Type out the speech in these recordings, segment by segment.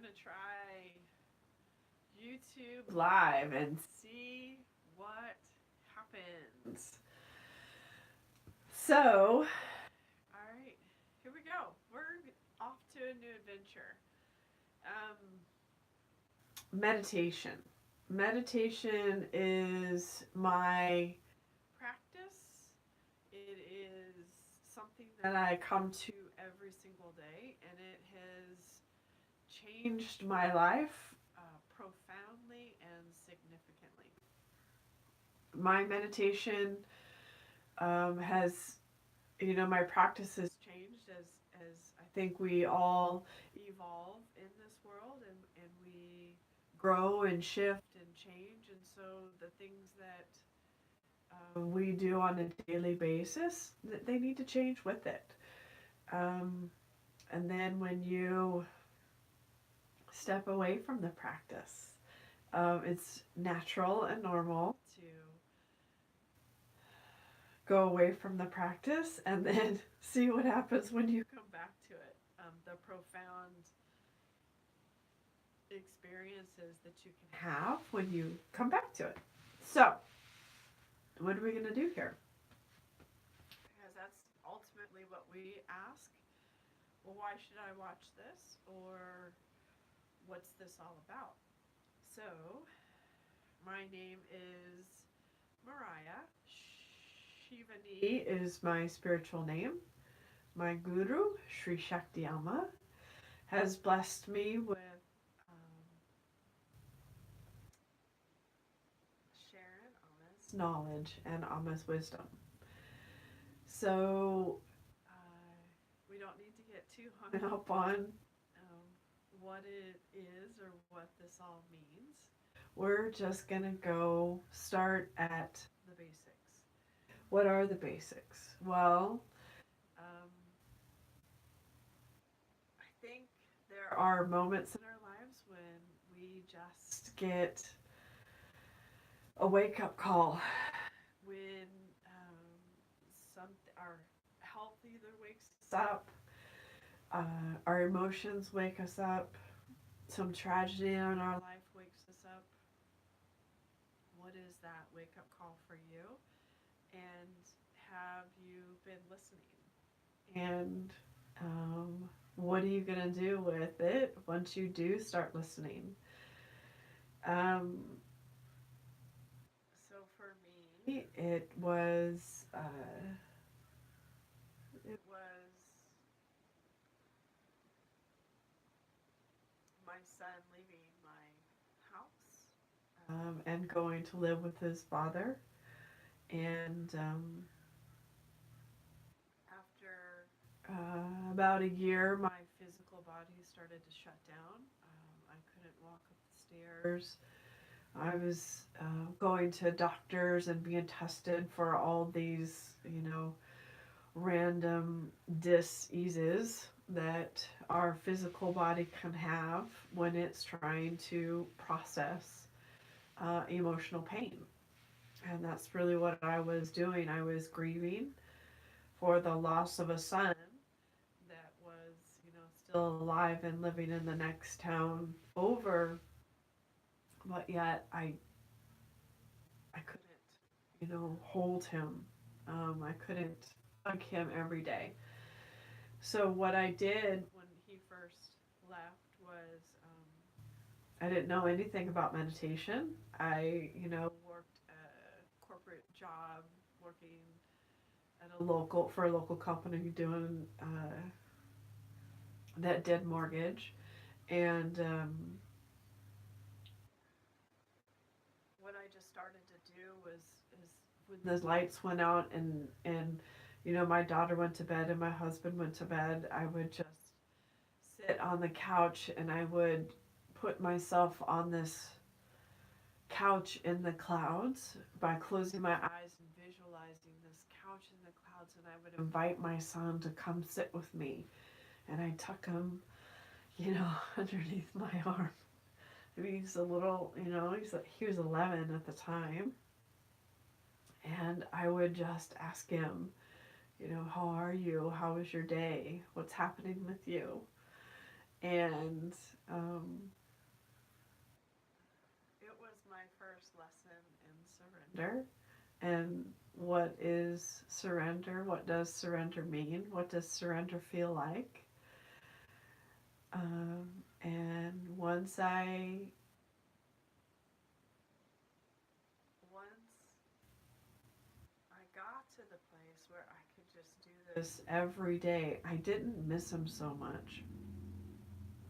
gonna try YouTube Live and see what happens. So, alright, here we go. We're off to a new adventure. Um, Meditation. Meditation is my practice. It is something that I come to every single day, and it has changed my life profoundly and significantly. My meditation has, my practice has changed as I think we all evolve in this world, and we grow and shift and change. And so the things that we do on a daily basis, they need to change with it. Um, and then when you step away from the practice, it's natural and normal to go away from the practice and then see what happens when you come back to it. The profound experiences that you can have when you come back to it. So, what are we going to do here? Because that's ultimately what we ask. Well, why should I watch this? Or what's this all about? So, my name is Mariah. Shivani is my spiritual name. My guru, Sri Shakti Amma, has blessed me with Sharon Amma's knowledge and Amma's wisdom. So we don't need to get too hung up on what it is or what this all means. We're just going to go start at the basics. What are the basics? Well, I think there are moments in our lives when we just get a wake up call, when our health either wakes us up, our emotions wake us up, some tragedy in our life wakes us up. What is that wake up call for you? And have you been listening? And what are you going to do with it once you do start listening? So for me, it was my son leaving my house and going to live with his father. And after about a year, my physical body started to shut down. I couldn't walk up the stairs. I was going to doctors and being tested for all these, random diseases that our physical body can have when it's trying to process emotional pain. And that's really what I was doing. I was grieving for the loss of a son that was, still alive and living in the next town over, but yet I couldn't, hold him. I couldn't hug him every day. So what I did when he first left was I didn't know anything about meditation. I, worked a corporate job working at a local company doing that did mortgage, and what I just started to do was is when the lights went out and my daughter went to bed and my husband went to bed, I would just sit on the couch and I would put myself on this couch in the clouds by closing my eyes and visualizing this couch in the clouds, and I would invite my son to come sit with me, and I tuck him, underneath my arm. I mean, he's a little, he was 11 at the time, and I would just ask him, how are you? How was your day? What's happening with you? And it was my first lesson in surrender. And what is surrender? What does surrender mean? What does surrender feel like? Um, and once I got to the place where I could just do this every day, I didn't miss him so much.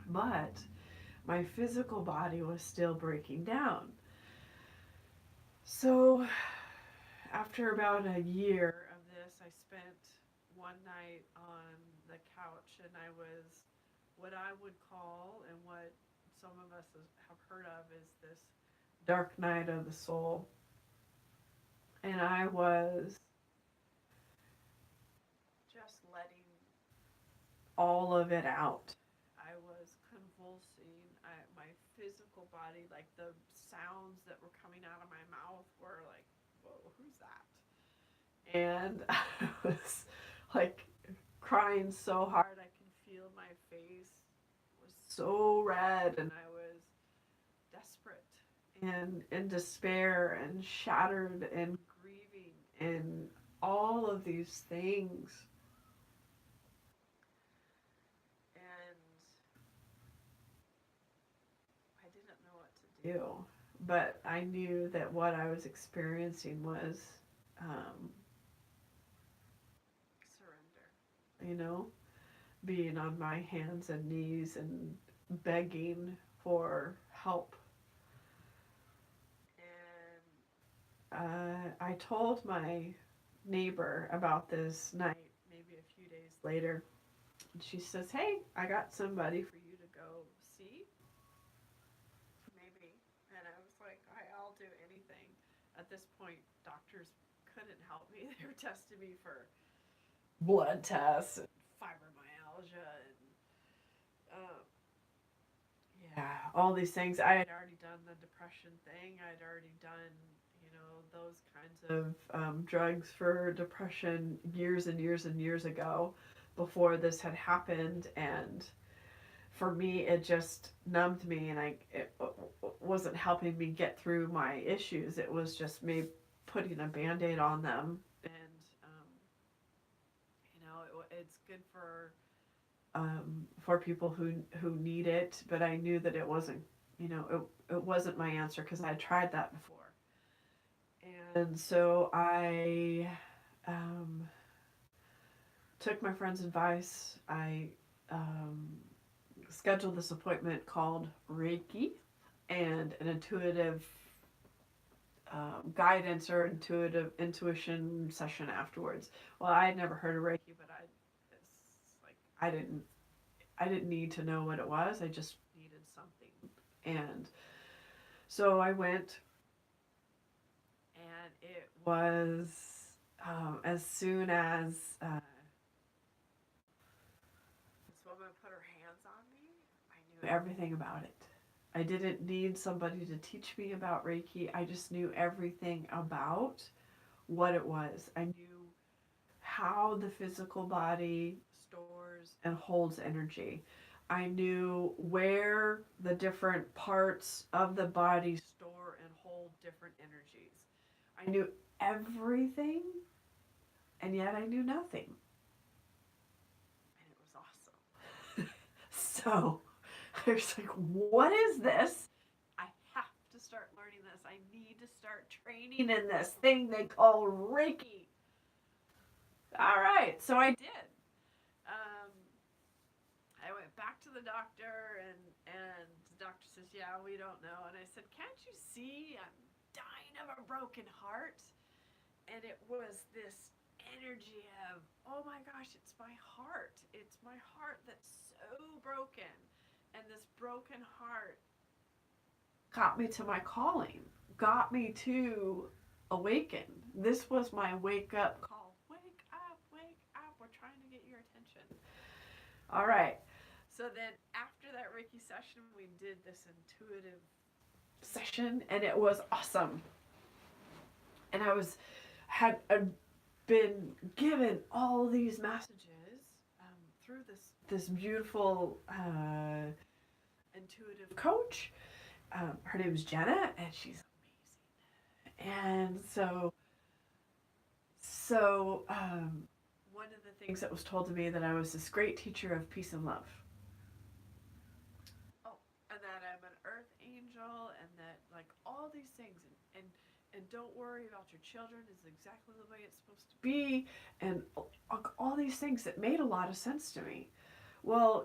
But my physical body was still breaking down. So after about a year of this, I spent one night on the couch and I was what I would call, and what some of us have heard of, is this dark night of the soul. And I was just letting all of it out. I was convulsing. My physical body, like the sounds that were coming out of my mouth were like, whoa, who's that? And I was like crying so hard I could feel my face was so red, and I was desperate and in despair and shattered and grieving and all of these things. And I didn't know what to do. But I knew that what I was experiencing was um, surrender, being on my hands and knees and begging for help. And I told my neighbor about this night maybe a few days later. And she says, "Hey, I got somebody for you to go see, maybe." And I was like, I'll do anything. At this point, doctors couldn't help me. They were testing me for blood tests and fibromyalgia and yeah, all these things. I had already done the depression thing. I'd already done, those kinds of drugs for depression years and years and years ago before this had happened. And for me, it just numbed me, and it wasn't helping me get through my issues. It was just me putting a band-aid on them. And, it's good for people who need it, but I knew that it wasn't, it wasn't my answer because I had tried that before. And so I took my friend's advice. I scheduled this appointment called Reiki and an intuitive guidance or intuition session afterwards. Well, I had never heard of Reiki, but I didn't need to know what it was. I just needed something. And so I went, and it was as soon as this woman put her hands on me, I knew everything about it. I didn't need somebody to teach me about Reiki. I just knew everything about what it was. I knew how the physical body stores and holds energy. I knew where the different parts of the body store and hold different energies. I knew everything, and yet I knew nothing. And it was awesome. So I was like, what is this? I have to start learning this. I need to start training in this thing they call Reiki. All right, so I did. I went back to the doctor, and the doctor says, "Yeah, we don't know." And I said, "Can't you see I'm dying of a broken heart?" And it was this energy of, "Oh my gosh, it's my heart. It's my heart that's so broken." And this broken heart got me to my calling, got me to awaken. This was my wake up call. Wake up, wake up. We're trying to get your attention. All right. So then after that Reiki session, we did this intuitive session, and it was awesome. And had been given all these messages through this beautiful intuitive coach. Her name is Jenna, and she's amazing. And one of the things that was told to me that I was this great teacher of peace and love. Oh, and that I'm an earth angel, and that like all these things, and don't worry about your children is exactly the way it's supposed to be, and all these things that made a lot of sense to me. Well,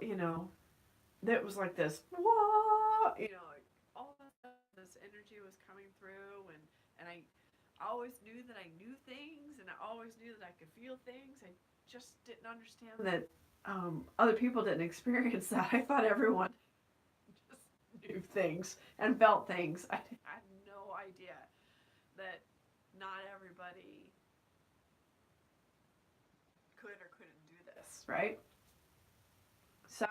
that was like this, whoa, like all this energy was coming through, and I always knew that I knew things, and I always knew that I could feel things. I just didn't understand that other people didn't experience that. I thought everyone just knew things and felt things. I had no idea that not everybody could or couldn't do this, right? So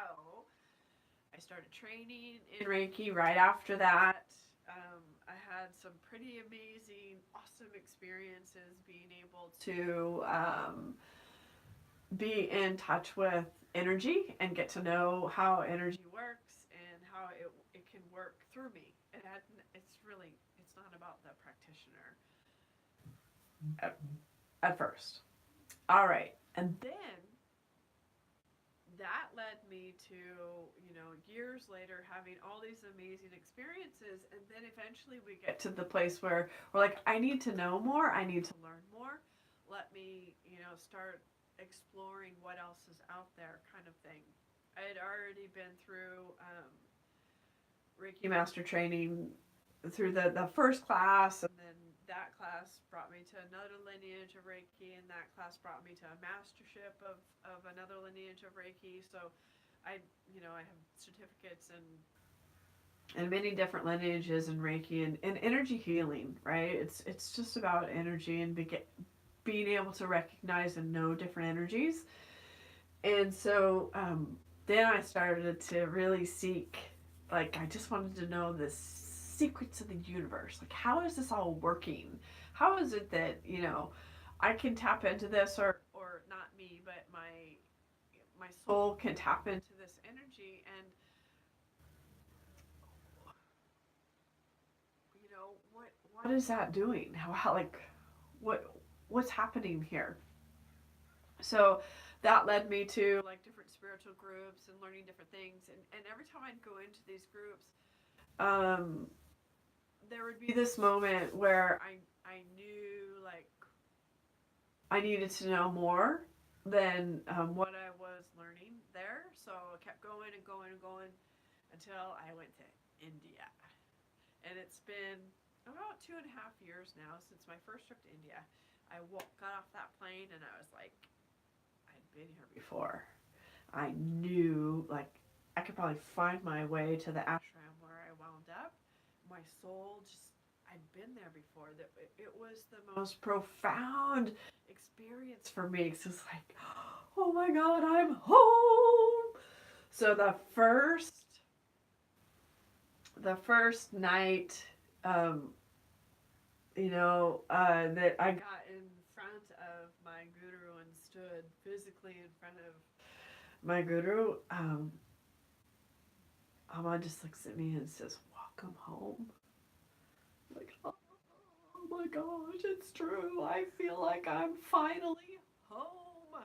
I started training in Reiki right after that. I had some pretty amazing, awesome experiences being able to be in touch with energy and get to know how energy works and how it can work through me. It's not about the practitioner at first. All right. And then that led me to, years later having all these amazing experiences. And then eventually we get to the place where we're like, I need to know more. I need to learn more. Let me, start exploring what else is out there, kind of thing. I had already been through Reiki Master training through the first class, and then that class brought me to another lineage of Reiki, and that class brought me to a mastership of another lineage of Reiki. So I have certificates and many different lineages in Reiki and energy healing, right? It's just about energy and being able to recognize and know different energies. And so then I started to really seek, like, I just wanted to know the secrets of the universe. Like, how is this all working? How is it that, I can tap into this, or not me, but my soul can tap into this energy, and what is that doing? How like what's happening here? So that led me to like different spiritual groups and learning different things, and every time I'd go into these groups, there would be this moment where I knew like I needed to know more than what I was learning there. So I kept going and going and going until I went to India. And it's been about 2.5 years now since my first trip to India. I got off that plane and I was like, I'd been here before. I knew, like, I could probably find my way to the ashram where I wound up. My soul just, I'd been there before. It was the most profound experience for me. It's just like, oh my God, I'm home. So the first night, that I got in front of my guru and stood physically in front of my guru, Amma just looks at me and says, welcome home. I'm like, oh my gosh, it's true. I feel like I'm finally home.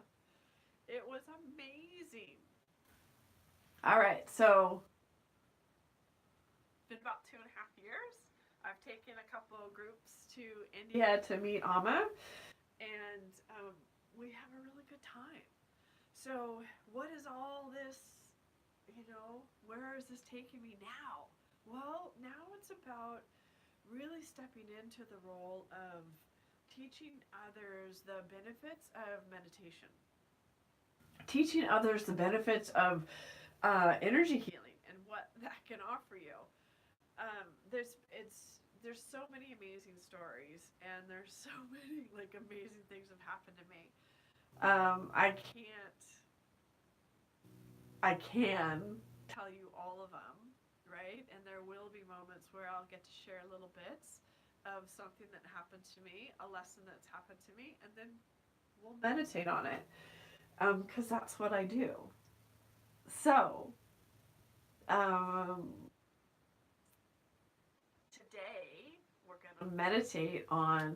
It was amazing. All right, so it's been about 2.5 years. I've taken a couple of groups to India to meet Amma, and we have a really good time. So what is all this, where is this taking me now? Well, now it's about really stepping into the role of teaching others the benefits of meditation. Teaching others the benefits of energy healing and what that can offer you. There's so many amazing stories, and there's so many like amazing things have happened to me. I can tell you all of them, right? And there will be moments where I'll get to share little bits of something that happened to me, a lesson that's happened to me, and then we'll meditate on it, because that's what I do. So, um, today we're going to meditate on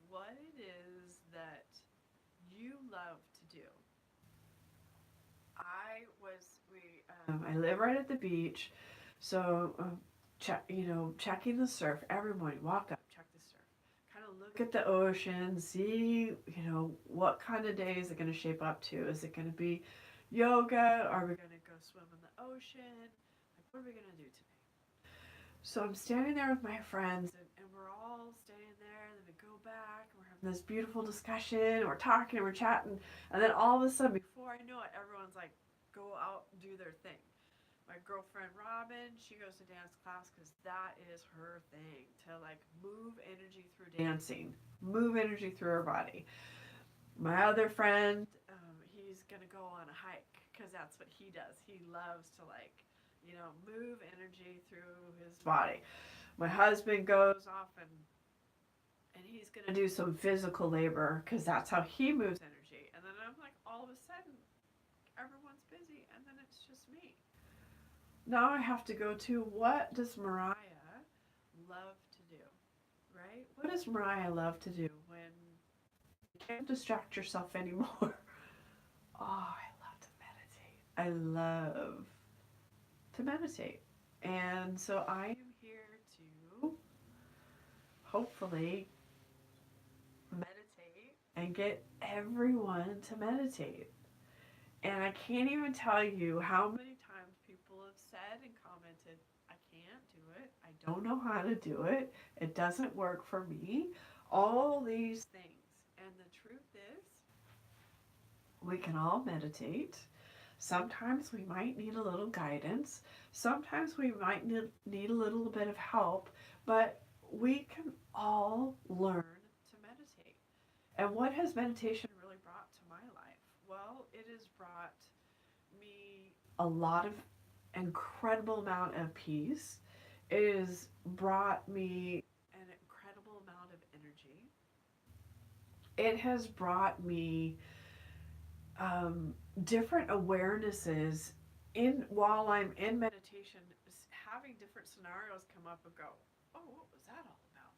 what it is that you love to do. I live right at the beach, so checking the surf every morning. Walk up, check the surf, kind of look at the ocean, see what kind of day is it going to shape up to. Is it going to be yoga? Are we going to go swim in the ocean? Like, what are we going to do today? So I'm standing there with my friends, and we're all standing there, and then we go back, and we're having this beautiful discussion, and we're talking, and we're chatting, and then all of a sudden, before I know it, everyone's like, go out and do their thing. My girlfriend Robin, she goes to dance class because that is her thing, to like move energy through dancing, move energy through her body. My other friend, he's gonna go on a hike because that's what he does. He loves to move energy through his body. My husband goes off and he's gonna do some physical labor because that's how he moves energy. And then I'm like, all of a sudden, everyone's busy, and then it's just me. Now I have to go to, what does Mariah love to do, right? What does Mariah love to do when you can't distract yourself anymore? Oh, I love to meditate. I love to meditate. And so I am here to hopefully meditate and get everyone to meditate. And I can't even tell you how many times people have said and commented, I can't do it. I don't know how to do it. It doesn't work for me. All these things. And the truth is, we can all meditate. Sometimes we might need a little guidance. Sometimes we might need a little bit of help. But we can all learn to meditate. And what has meditation really brought to my life? Well, it has brought me a lot of incredible amount of peace. It has brought me an incredible amount of energy. It has brought me different awarenesses in while I'm in meditation, having different scenarios come up and go, oh, what was that all about?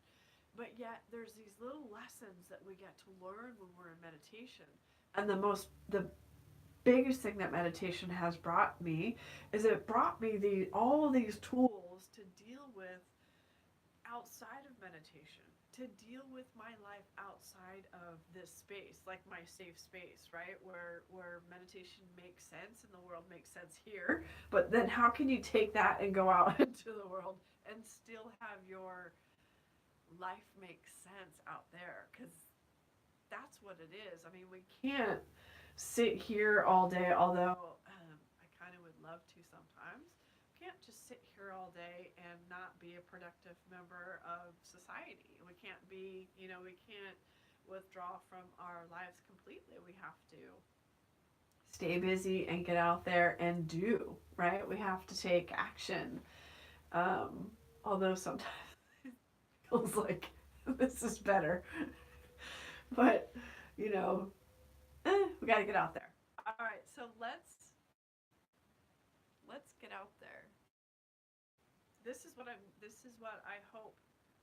But yet there's these little lessons that we get to learn when we're in meditation. And the biggest thing that meditation has brought me is it brought me all these tools to deal with outside of meditation, to deal with my life outside of this space, like my safe space, right? Where meditation makes sense and the world makes sense here. But then how can you take that and go out into the world and still have your life make sense out there? Because that's what it is. I mean, we can't sit here all day, although I kind of would love to sometimes. We can't just sit here all day and not be a productive member of society. We can't we can't withdraw from our lives completely. We have to stay busy and get out there and do, right? We have to take action. Although sometimes it feels like this is better. But, we got to get out there. All right, so let's get out there. This is what I hope.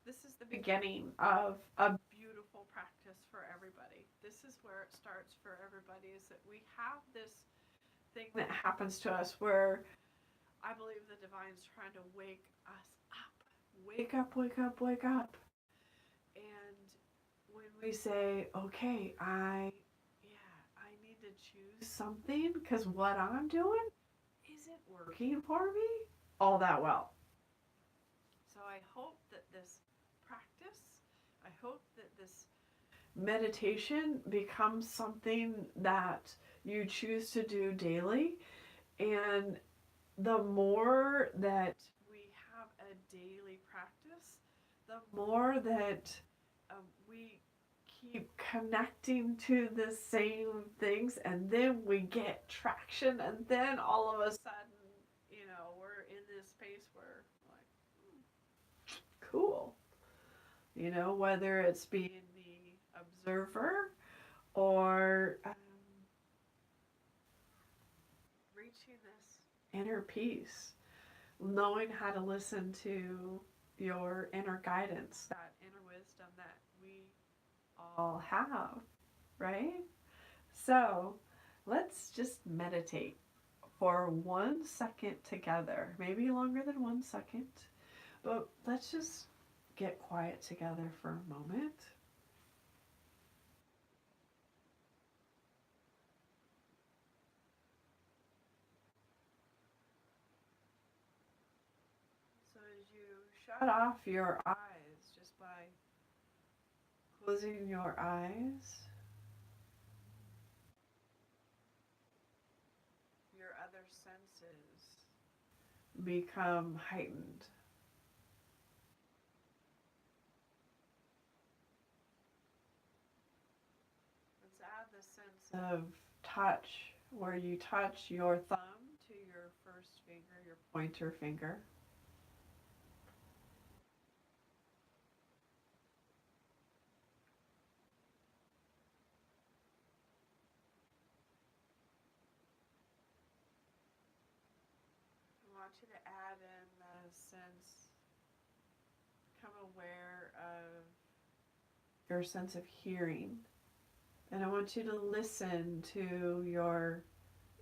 This is the beginning of a beautiful practice for everybody. This is where it starts for everybody, is that we have this thing that happens to us where I believe the divine's trying to wake us up. Wake up, wake up, wake up. And when we say, okay, I need to choose something because what I'm doing isn't working for me all that well. So I hope that this practice, I hope that this meditation becomes something that you choose to do daily. And the more that we have a daily practice, the more that we keep connecting to the same things, and then we get traction, and then all of a sudden, we're in this space where we're like, cool. Whether it's being the observer or reaching inner peace, knowing how to listen to your inner guidance, that inner wisdom that we all have, right? So let's just meditate for 1 second together, maybe longer than 1 second, but let's just get quiet together for a moment. So as you shut off your eyes just by closing your eyes, your other senses become heightened. Let's add the sense of touch, where you touch your thumb to your first finger, your pointer finger. I want you to add in the sense, become aware of your sense of hearing. And I want you to listen to your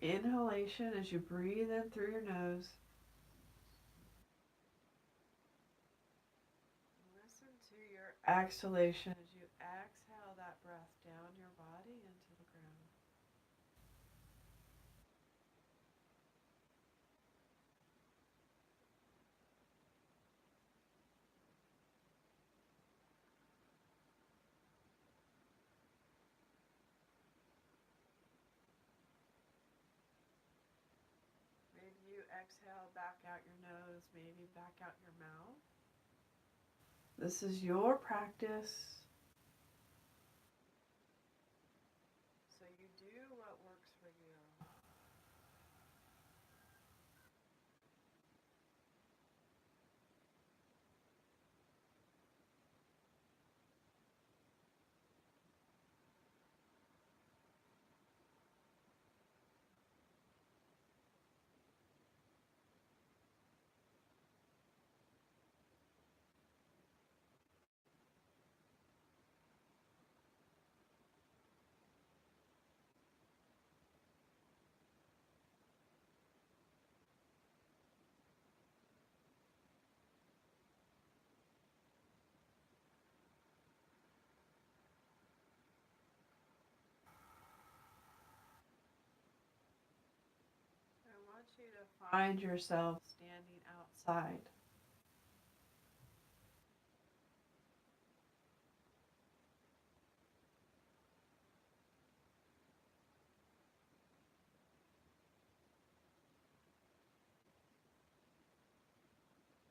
inhalation as you breathe in through your nose. Listen to your exhalation as you exhale that breath down your body into the ground. Maybe you exhale back out your nose, maybe back out your mouth. This is your practice. So you do what works for you. I want you to find yourself standing outside.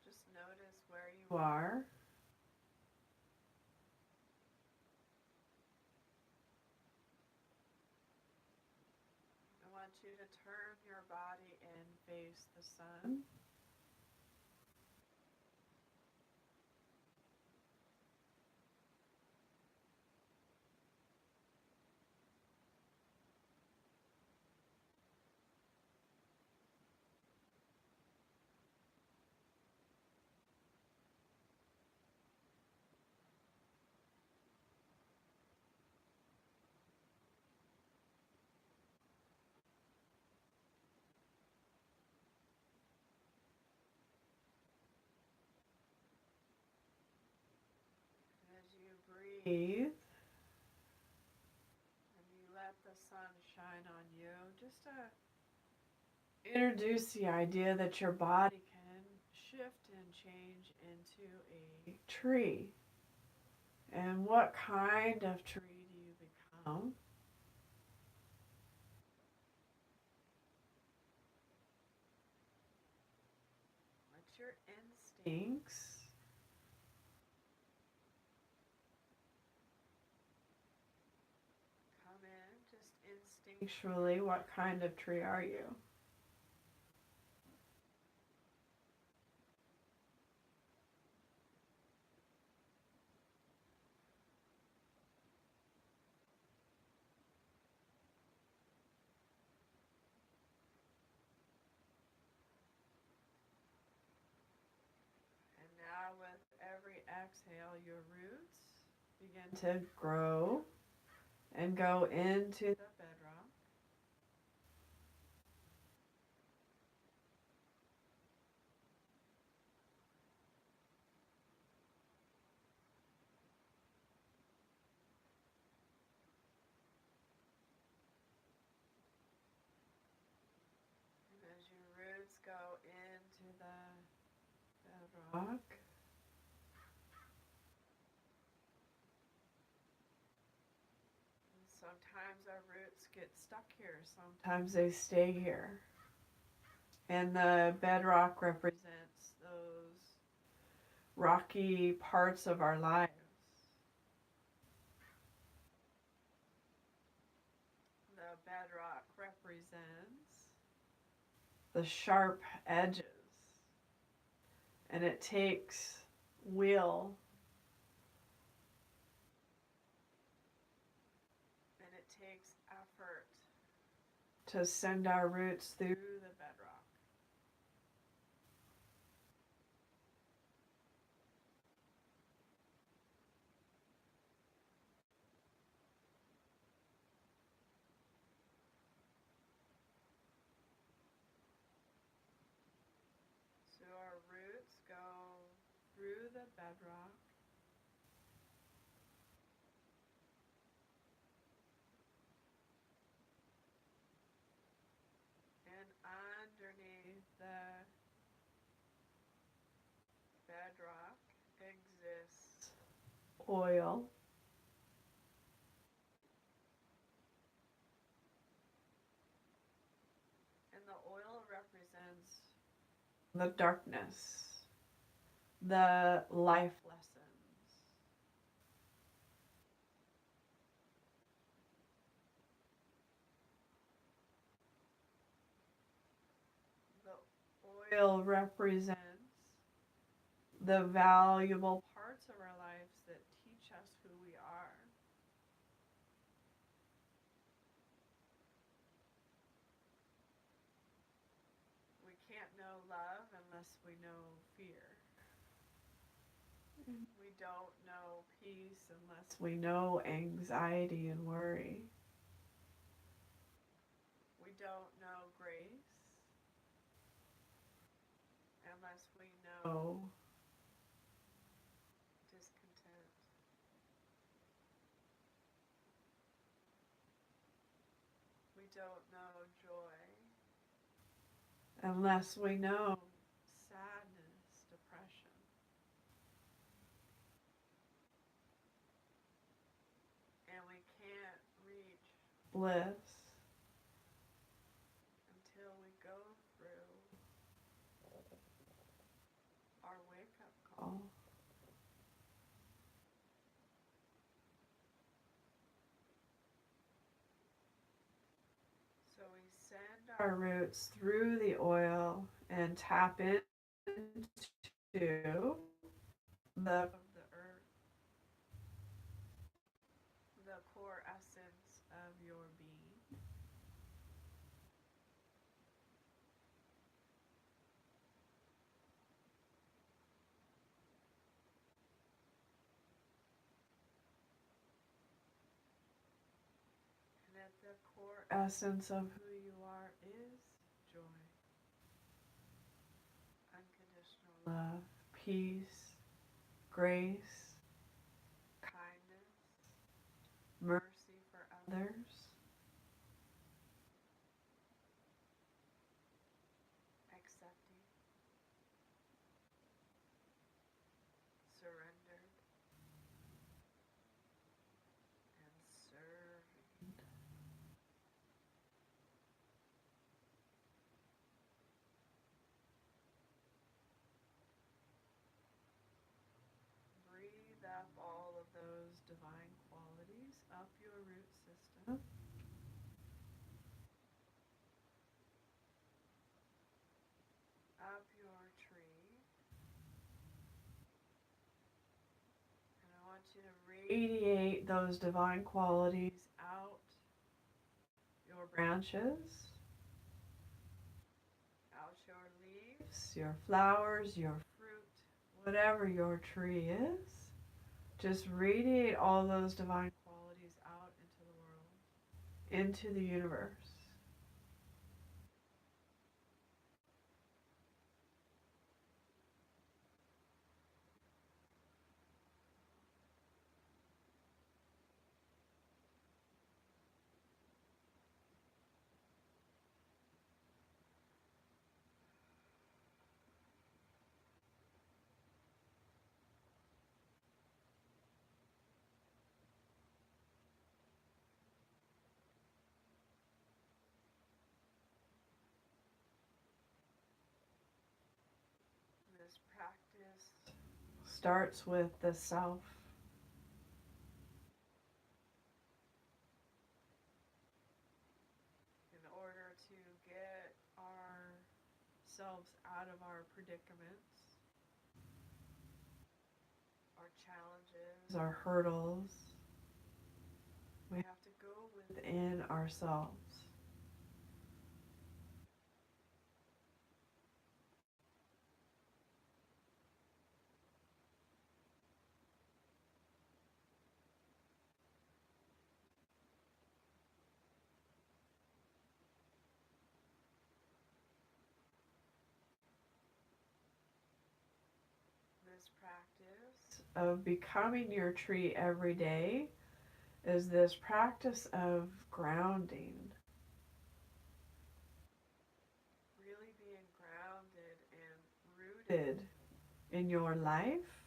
Just notice where you are. I want you to turn your body and face the sun. As you breathe and you let the sun shine on you, just introduce the idea that your body can shift and change into a tree. And what kind of tree do you become? What's your instincts? Come in just instinctually. What kind of tree are you? exhale, your roots begin to grow and go into the bedrock. And as your roots go into the bedrock, sometimes our roots get stuck here, sometimes they stay here. And the bedrock represents those rocky parts of our lives. The bedrock represents the sharp edges, and it takes will and it takes effort to send our roots through the bedrock. So our roots go through the bedrock and underneath the bedrock exists oil. And the oil represents the darkness, the life lessons. The oil represents the valuable parts of our lives that teach us who we are. We can't know love unless we know fear. We don't know peace unless we know anxiety and worry. We don't know grace unless we know discontent. We don't know joy unless we know sadness, depression. And we can't reach bliss until we go through our wake-up call. So we send our roots through the oil and tap into the earth, the core essence of your being. And at the core essence of who you are is joy, unconditional love, peace, grace, kindness, mercy for others, accepting, surrendered, and serving. Breathe up all of those divine qualities up your root system. Up your tree. And I want you to radiate those divine qualities out your branches, out your leaves, your flowers, your fruit, whatever your tree is. Just radiate all those divine qualities out into the world, into the universe. This practice starts with the self. In order to get ourselves out of our predicaments, our challenges, our hurdles, we have to go within ourselves. This practice of becoming your tree every day is this practice of grounding, really being grounded and rooted in your life,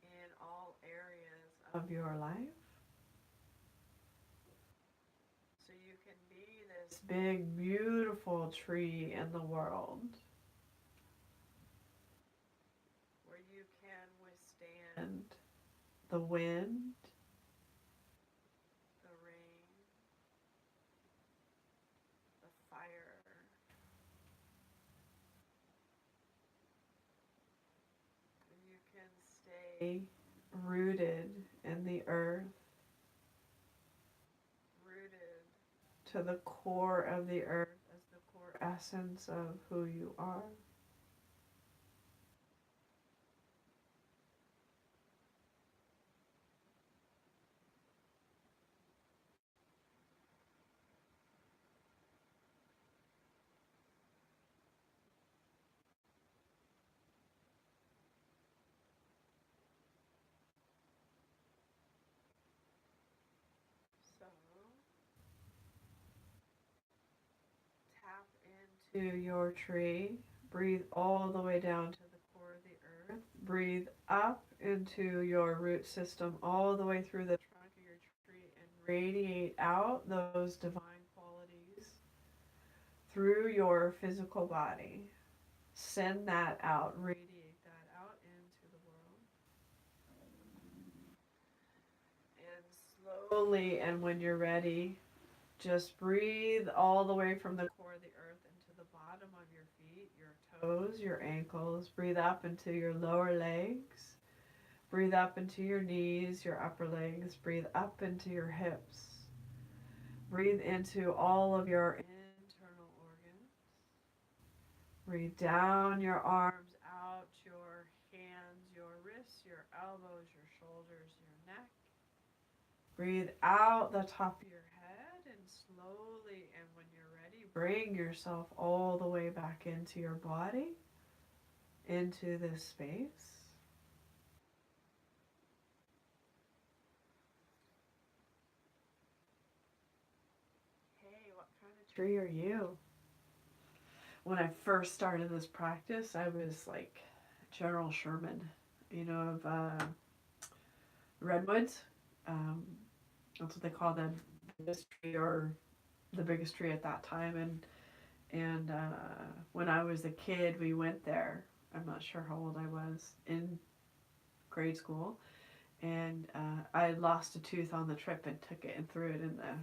in all areas of your life. So you can be this big, beautiful tree in the world where you can withstand the wind, the rain, the fire. And you can stay rooted in the earth, rooted to the core of the earth as the core essence of who you are. So tap into your tree. Breathe all the way down to the core of the earth. Breathe up into your root system all the way through the trunk of your tree and radiate out those divine qualities through your physical body. Send that out, radiate that out into the world. And slowly, and when you're ready, just breathe all the way from the core of the earth into the bottom of your feet, your toes, your ankles. Breathe up into your lower legs. Breathe up into your knees, your upper legs. Breathe up into your hips. Breathe into all of your internal organs. Breathe down your arms, out your hands, your wrists, your elbows, your shoulders, your neck. Breathe out the top of your head and slowly, and when you're ready, bring yourself all the way back into your body, into this space. Hey, what kind of tree are you? When I first started this practice, I was like General Sherman, of redwoods. Um, that's what they call the biggest tree, or the biggest tree at that time. And when I was a kid, we went there. I'm not sure how old I was, in grade school, and I lost a tooth on the trip and took it and threw it in the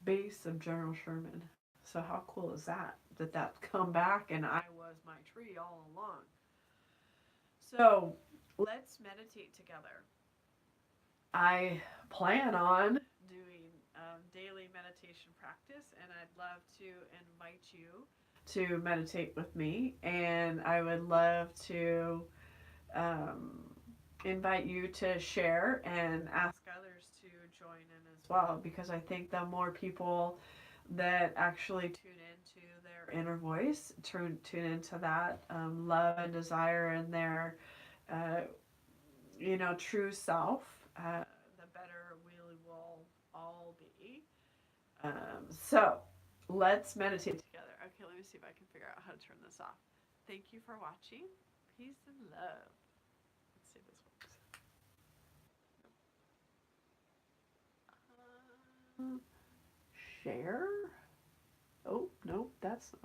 base of General Sherman. So how cool is that? That come back and I was my tree all along. So let's meditate together. I plan on doing daily meditation practice, and I'd love to invite you to meditate with me. And I would love to invite you to share and ask others to join in as well, because I think the more people that actually tune into their inner voice, tune into that love and desire and their uh, true self, the better we will all be. So let's meditate together. Okay, let me see if I can figure out how to turn this off. Thank you for watching. Peace and love. Let's see if this works. Share? Oh, no, that's not.